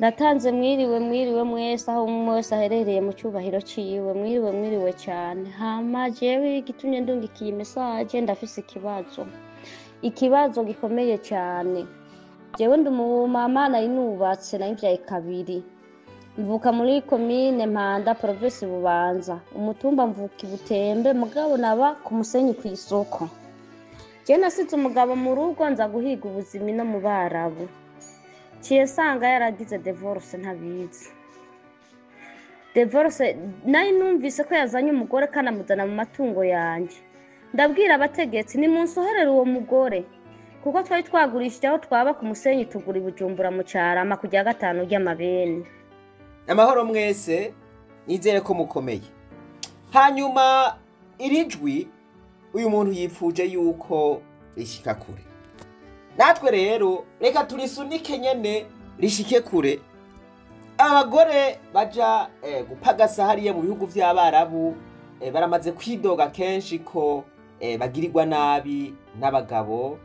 Ndatanze mwiriwe mwese aho mwese aherereye mu cyubahiro ciwe, mwiriwe cyane. Hama jewe igitumye ndungikiye message, ndafise ikibazo gikomeye cyane. Jewe ndi umumama nari nubatse nayivyaye kabiri, mvuka muri komine Mpanda province Bubanza, umutumba mvuka Ibutembe, mugabo naba ku Musenyi kw'isoko. Je nasize umugabo mu rugo nza guhiga ubuzima no mu Barabu, ciye sanga yaragize divorce ntabizi. Divorce nari numvise ko yazanye umugore kanamuzana mu matungo yanje. Ndabwira abategetsi ni munsohorera uwo mugore, kuko twari twagurishije aho twaba ku Musenyi tugura i Bujumbura mu Carama kujya gatanu ry'amabeni. Amahoro mwese, nizere ko mukomeye. Hanyuma irijwi uyu muntu yipfuje yuko rishika kure. Natwe rero reka turisunike nyene rishike kure. Abagore baja gupagasa hariya mu bihugu vy'Abarabu baramaze kwidoga kenshi ko bagirirwa nabi n'abagabo,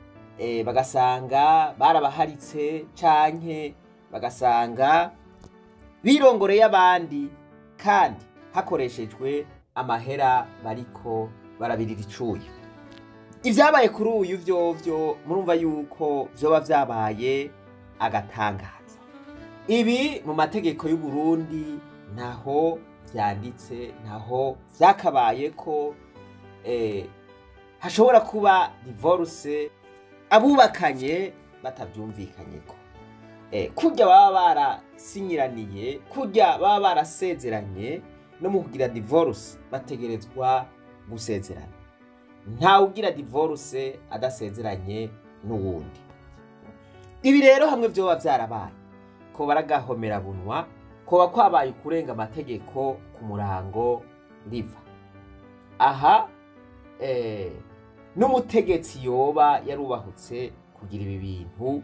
bagasanga barabaharitse canke bagasanga birongoreye abandi kandi hakoreshejwe amahera bariko barabirira icuye. Ivyabaye kuri uyu vyovyo murumva yuko vyoba vyabaye agatangaza. Ibi mu mategeko y'u Burundi ntaho vyanditse, ntaho vyakabaye ko hashobora kuba divorce abubakanye batavyumvikanyeko. Kurya baba barasinyiraniye, kurya baba barasezeranye no mu kugira divorce bategerezwa gusezerana. Nta ugira divorce adasezeranye n'uwundi. Ibi rero hamwe vyoba vyarabaye ko baragahomera bunwa, ko kwabaye kurenga amategeko ku murango riva. Aha n'umutegetsi yoba yarubahutse kugira ibi bintu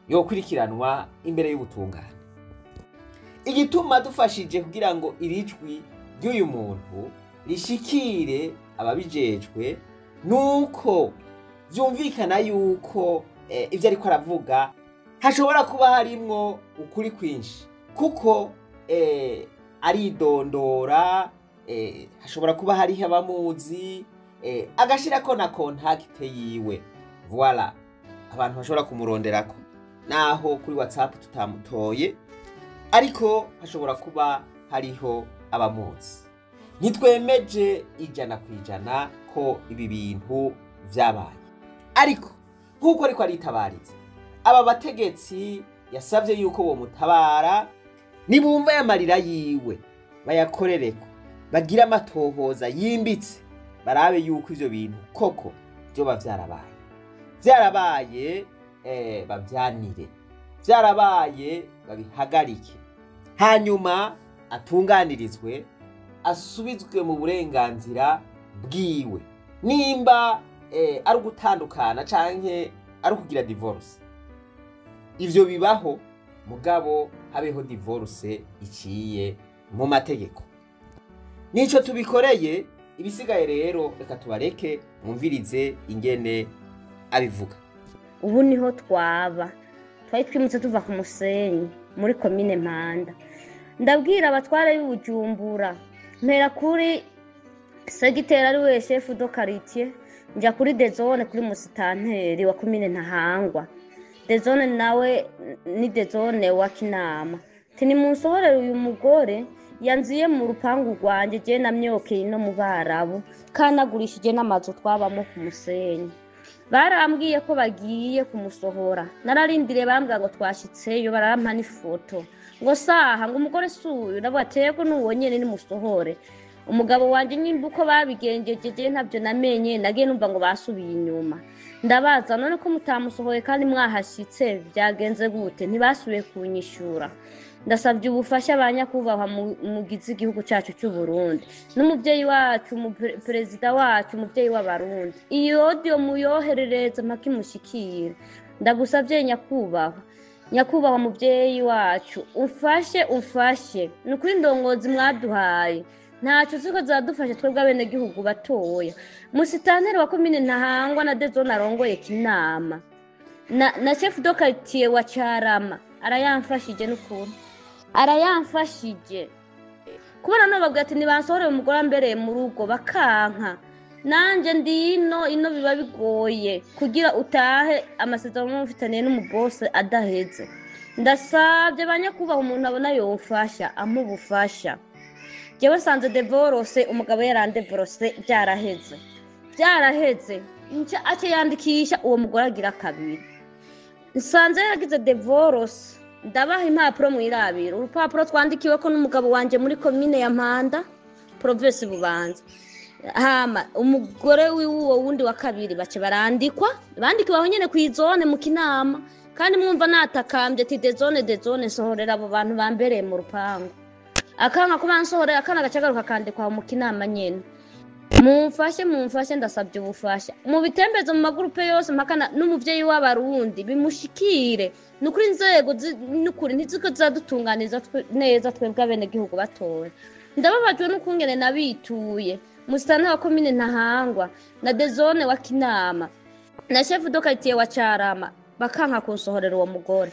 yokurikiranwa imbere y'ubutungane. Igituma dufashije kugira ngo irijwi ry'uyu muntu rishikire ababijejwe nuko vyumvikana yuko ivyo ariko aravuga hashobora kuba harimwo ukuri kwinshi, kuko aridondora, hashobora kuba hariho abamuzi, agashirako na contact yiwe. Voilà, abantu bashobora kumuronderako naho kuri WhatsApp tutamutoye, ariko hashobora kuba hariho abamuzi. Ntitwemeje 100% ko ibi bintu vyabaye, ariko nkuko ariko aritabariza aba bategetsi yasavye yuko bo mutabara nibumva yamarira yiwe bayakorereko, bagira amatohoza yimbitse, barabe yuko ivyo bintu koko vyoba vyarabaye bavyanire, vyarabaye babihagarike, hanyuma atunganirizwe, asubizwe mu burenganzira bwiwe. Nimba ari gutandukana canke ari kugira divorce, ivyo bibaho, mugabo habeho divorce iciye mu mategeko. Nico tubikoreye. Ibisigaye rero reka tubareke mwumvirize ingene abivuga. Ubu niho twaba twari twimutse tuva ku Musenyi muri komine Mpanda. Ndabwira abatwara y'Ubujumbura, mpera kuri segiteri ari we chef de quartier, nja kuri dezone kuri musitanteri wa komine Ntahangwa. Dezone nawe ni dezone wa Kinama. Tini munsohorera uyu mugore yanziye mu rupangu rwanje je namyokeye no mu Barabu, kanagurishije n'amazu twabamo ku Musenyi. Barambwiye ko bagiye kumusohora, nararindiriye bambwira ngo twashitseyo, barampa n'ifoto ngo saha ngo umugore suyu, ndabatego n'uwo nyene ni musohore. Umugabo wanje nyimba uko babigenjeje je ntavyo namenye, nagiye numva ngo basubiye inyuma. Ndabaza none ko mutamusohoye kandi mwahashitse vyagenze gute? Ntibasubiye kunyishura. Ndasavye ubufasha abanyakubahwa mugize igihugu cyacu cy'u Burundi n'umuvyeyi wacu, perezida wacu, umuvyeyi w'abarundi. Iyo audio muyoherereza mpaka imushikire. Ndagusavye nyakubahwa muvyeyi wacu, ufashe nukuri ndongozi mwaduhaye ntaco ziko zadufasha twebwe abene gihugu batoya. Musitanteri wa komine Ntahangwa na dezone arongoye Kinama na chef de quartier wa Carama arayamfashije n'ukuri. arayamfashije kubona no babwira ati nibansohoreye umugore ambereye mu rugo bakanka nanje ndino ino biba bigoye kugira utahe amasezerano mufitaniye n'umubose adaheze ndasabye banyakubaha umuntu abona yofasha amubufasha jewe sanze divorce umugabo yarandivorce byaraheze nca ace yandikisha uwo mugore agira kabiri nsanze yagize divorce ndabaha impapuro mwirabira urupapuro twandikiwe ko n'umugabo wanje muri komine ya Mpanda province Bubanza hama umugore wiwo wundi wa kabiri bace bandikiwe aho nyene kwizone mu Kinama kandi mwumva natakambye ati dezone sohorera abo bantu bambereye mu rupangu akanka ko bansohorera akana gacagaruka kandikwa mu Kinama nyene mumfashe ndasabye ubufasha mu bitembezo mu magurupe yose mpakana n'umuvyeyi w'abarundi bimushikire nukuri inzego nukuri ntiziko zadutunganiza neza twebwe abene gihugu batoye ndababajwe n'ukungene nabituye musitani wa komine Ntahangwa na dezone wa Kinama na chef de quartier wa Carama bakanka kunsohorera uwo mugore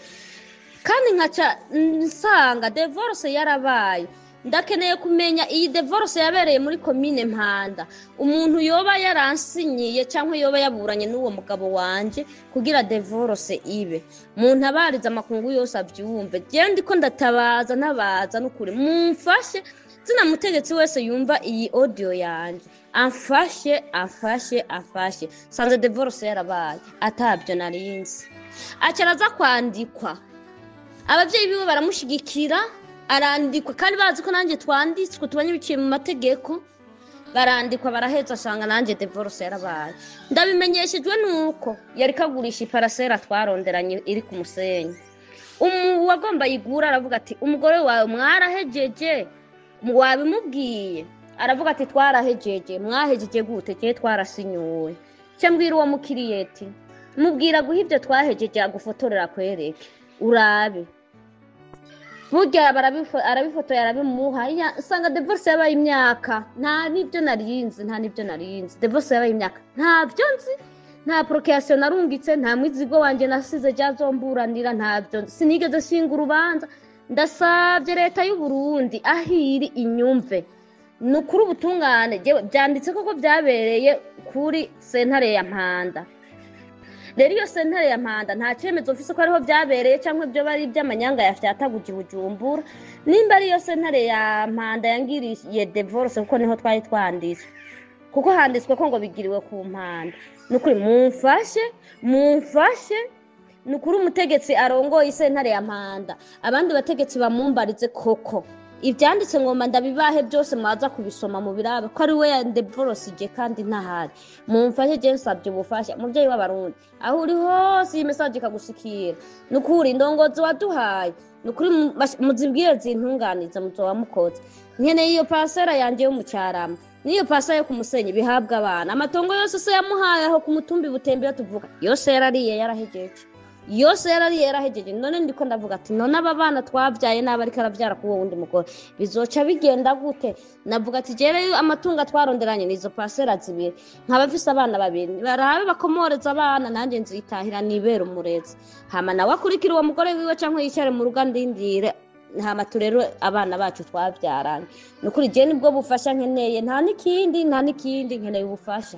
kandi nkaca nsanga divorce yarabaye ndakeneye kumenya iyi divorce yabereye muri komine Mpanda umuntu yoba yaransinyiye cyangwa yoba yaburanye n'uwo mugabo wanje kugira divorce ibe muntu abariza makungu yose avyumve je ndiko ndatabaza nabaza n'ukuri mumfashe zina mutegetsi wese yumva iyi audio yanje amfashe sanze divorce yarabaye atabyo narinzi acaraza kwandikwa abavyeyi biwe baramushigikira arandikwa kandi bazi ko nanjye twanditswe tubanye biciye mu mategeko barandikwa baraheza asanga nanjye divorce yarabaye ndabimenyeshejwe nuko yari kagurisha iparasera twaronderanye iri ku Musenyi wagomba yigura aravuga ati umugore wawe mwarahejeje wabimubwiye aravuga ati twarahejeje mwahejeje gute cye twarasinyuwe cyo mbwira uwo mukiriyeti mubwira guha ibyo twahejeje agufotorera kwereke urabe burya arabifotoye arabimuha sanga divorce yabaye imyaka nta nibyo narinzi divorce yabaye imyaka ntabyo nzi nta procreation narungitse nta mwizigo wanje nasize jazomburanira ntabyo sinigeze shinga urubanza ndasabye leta y'u Burundi ahiri inyumve nukuri ubutungane byanditse koko byabereye kuri sentare ya Mpanda rero iyo sentare ya Mpanda nta cyemezo mfise ko ariho byabereye cyangwa ibyo bari by'amanyanga yafyataguye Bujumbura nimba ari iyo sentare ya Mpanda yangiriye divorce kuko niho twari twanditse kuko handitswe ko ngo bigiriwe ku Mpanda nukuri mumfashe nukuri umutegetsi arongoye sentare ya Mpanda abandi bategetsi bamumbarize koko ibyanditse ngoma ndabibahe byose mwaza kubisoma mu birabe ko ari we ya divorce je kandi ntahari mumfashe je nsabye ubufasha muvyeyi w'abarundi aho uri hose iyi message ikagushikira nukuri ndongozi waduhaye nukuri muzibwire zintunganiza muzoba mukoze nkene iyo pasera yanje yo mu Carama niyo pasa yo ku Musenyi bihabwa abana amatongo yose se yamuhaye aho ku mutumbi Butembera tuvuga yose yarariye yarahejeje none ndiko ndavuga ati none aba bana twabyaye n'aba ariko aravyara ku wundi mugore bizoca bigenda gute navuga ati jere amatunga twaronderanye nizo pasera zibiri nkabafise abana babiri barabe bakomoreza abana nanje nzitahira nibera umurezi hama nawe akurikira uwo mugore wiwe canke yicare mu rugo ndindire hama turero abana bacu twabyaranye nukuri je nibwo bufasha nkeneye nta nikindi nkeneye ubufasha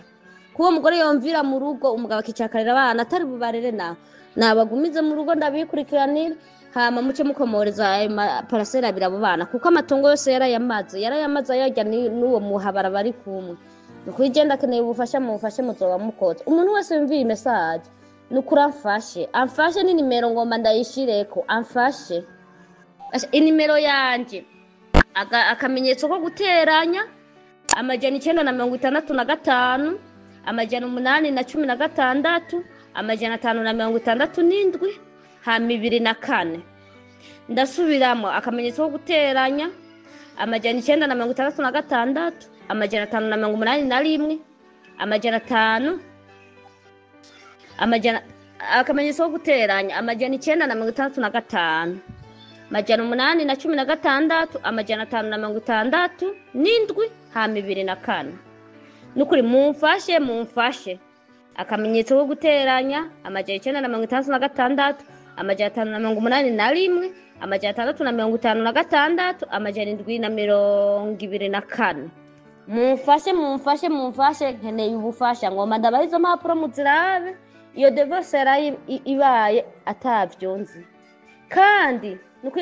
kuwo mugore yomvira mu rugo umugabo akicakarira abana atari bubarere nabagumize mu rugo ndabikurikiranira hama muce mukomoreza parasera birabo bana kuko amatongo yose yarayamaze yarajya n'uwo muhabara bari kumwe nukuri je ndakeneye ubufasha mufashe muzoba mukoze umuntu wese yumviye message nukuri amfashe ni nimero ngomba ndayishireko amfashe inimero yanje akamenyetso ko guteranya 965 816 567 hama 24 ndasubiramo akamenyetso ko guteranya 966 581 500 akamenyetso ko guteranya 965 816 567 hama 24 nukuri mumfashe akamenyetso ko guteranya 966 581 656 724 mumfashe nkeneye ubufasha ngoma ndabaha izo mpapuro muzirabe iyo divorce ibaye atavyonzi kandi nuko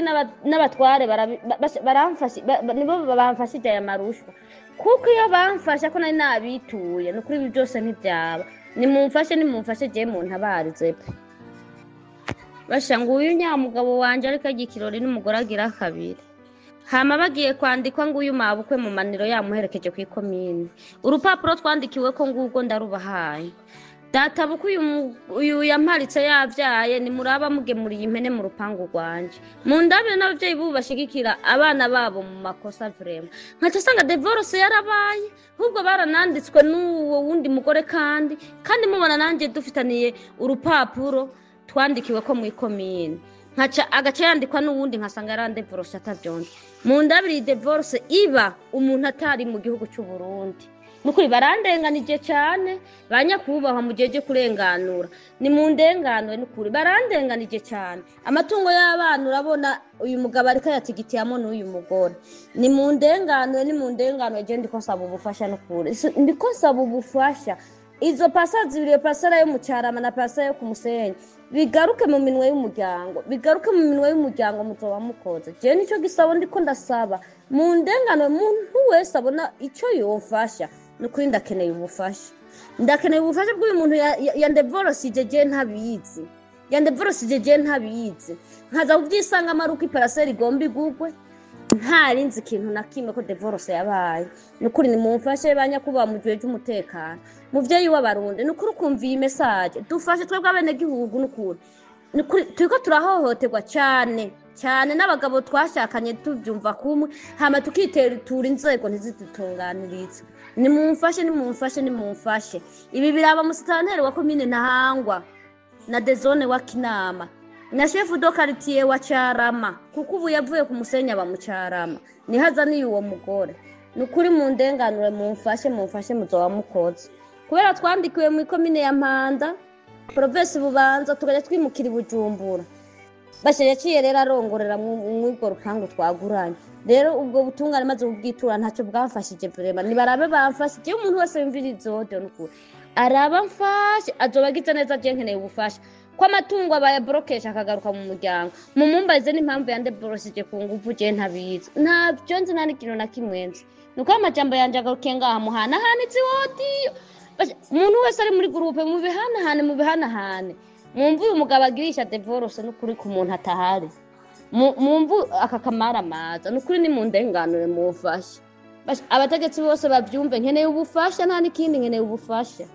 n'abatware nibo bamfashije aya marushwa kuko iyo bamfasha ko nari nabituye nukuri ibi byose ntibyaba nimumfashe je mu ntabarize pe basha ngo uyu nyamugabo wanje ariko agikirori n'umugore agira kabiri hama bagiye kwandikwa ngo uyu mabukwe mu maniro yamuherekeje ku ikomine urupapuro twandikiwe ko ngubwo ndarubahaye data buku uyu yamparitse yavyaye ni muraba mugemuriye impene mu rupangu rwanje mu ndabire n'abavyeyi bubu bashigikira abana babo mu makosa vrema nkaca sanga divorce yarabaye ahubwo barananditswe n'uwo wundi mugore kandi mubona nanje dufitaniye urupapuro twandikiwe ko mu ikomine nkaca agace yandikwa n'uwundi nkasanga yarande divorce atavyonze mu ndabire divorce iba umuntu atari mu gihugu cy'u Burundi nukuri barandenganije cyane banyakubahwa mujeje kurenganura ni mu ndenganwe nukuri barandenganije cyane amatungo y'abana urabona uyu mugabo ariko yatigitiyamo n'uyu mugore ni mu ndenganwe je ndiko nsaba ubufasha nukuri ndiko nsaba ubufasha izo pasa zibiri pasara yo mu Cyarama na pasa yo ku Musenyi bigaruke mu minwe y'umuryango muzoba mukoze je nico gisabo ndiko ndasaba mu ndenganwe muntu wese abona ico yofasha nukuri ndakeneye ubufasha bw'uyu muntu yandivorce je ntabizi nkaza kubyisanga amaruko iparaseri igomba igugwe ntarinzi ikintu na kimwe ko divorce yabaye nukuri nimumfashe banyakubaha mu gihe cy'umutekano muvyeyi w'abarundi nukuri ukumva iyi message dufashe twebwe abene gihugu nukuri turiko turahohoterwa cyane n'abagabo twashakanye tuvyumva kumwe hama tukitetura inzego ntizidutunganirize nimumfashe ibi biraba musitanteri wa komine Ntahangwa na dezone wa Kinama na chef do quartier wa Cyarama kuko ubu yavuye ku Musenyi aba mu Cyarama nihaza ni uwo mugore nukuri mu ndenganure mumfashe muzoba mukoze kubera twandikiwe mu komine ya Mpanda province Bubanza tugaje twimukira Bujumbura bashe yaciye rero arongorera mu rwo rupangu twaguranye rero ubwo butungane maze ubwitura ntacyo bwamfashije vrema nibarabe bamfashije umuntu wese yumvira izode nukuri arabamfashe azobagize neza je nkeneye ubufasha kwa matungo abaye brokesha akagaruka mu muryango mumumbaze n'impamvu yande borosije ku nguvu je ntabizi ntabyo nzi nani kintu na kimwenzi nuko amajambo yanje agaruke ngaha muhana hanitse wodiyo umuntu wese ari muri groupe mu bihanahane mumvu uyu mugabo agirisha divorce nukuri ku muntu atahari mumvu akakamara amaza nukuri ni mu ndenganure mufashe abategetsi bose bavyumve nkeneye ubufasha nta nikindi nkeneye ubufasha